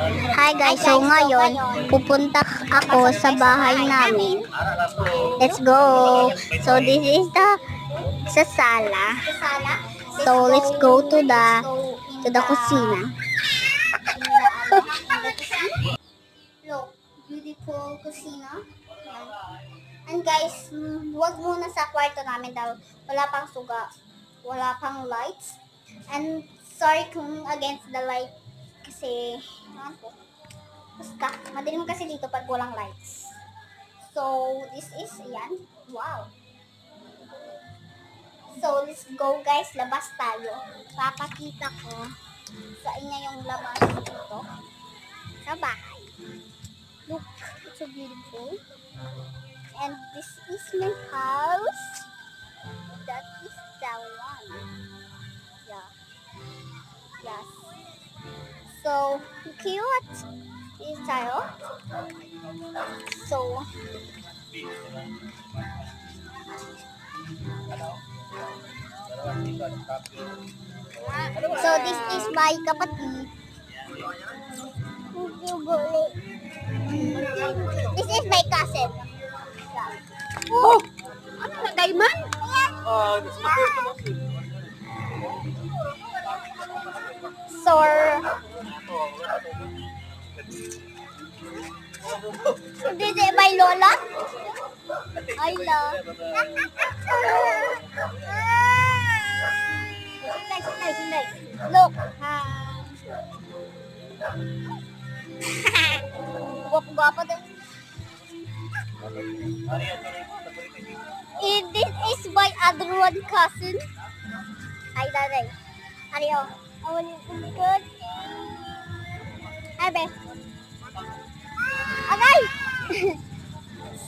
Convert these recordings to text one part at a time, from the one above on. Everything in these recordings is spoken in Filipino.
Hi guys, so ngayon pupunta ako sa bahay namin. Let's go. So this is the sa sala. So let's go to the kusina. Look, beautiful kusina. And guys, wag muna sa kwarto namin dahil wala pang suga, wala pang lights. And sorry kung against the light kasi basta, madilim kasi dito pag walang lights. So, this is, ayan, wow. So, let's go guys, labas tayo. Papakita ko sa inyo yung labas dito sa bahay. Look, it's so beautiful. And this is my house. That is the one. Yeah. Yes. So, cute. This tayo. So, this is my kapatid. This is my cousin. Oh! Ano na, diamond? So, this is my lola. I love. Sundai. Look. Guwapo din. This is my other one cousin. Hi, Daday. Ariyo. I want you good. Hi, babe. Agay!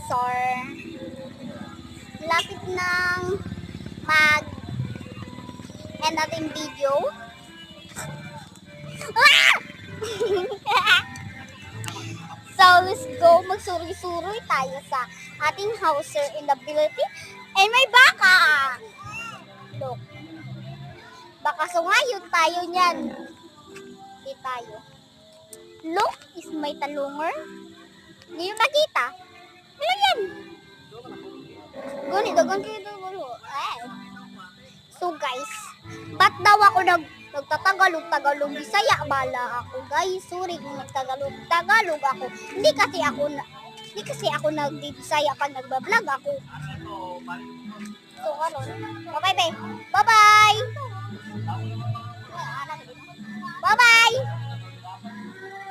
So, lapit ng mag-end natin video. Ah! So, let's go. Magsuri-suri tayo sa ating houser in the ability. And may baka! Look. Baka sungayot tayo niyan. Hindi tayo. Look, is may talungar. Hindi yung nakita. Wala yan. Dagan kayo daw. So guys, ba't daw ako nagtatagalog Bisaya? Bala ako guys. Sorry kung nagtagalog ako. Hindi kasi ako nag-Bisaya pag nagbablog ako. So ano? Bye-bye. Bye-bye. Bye-bye.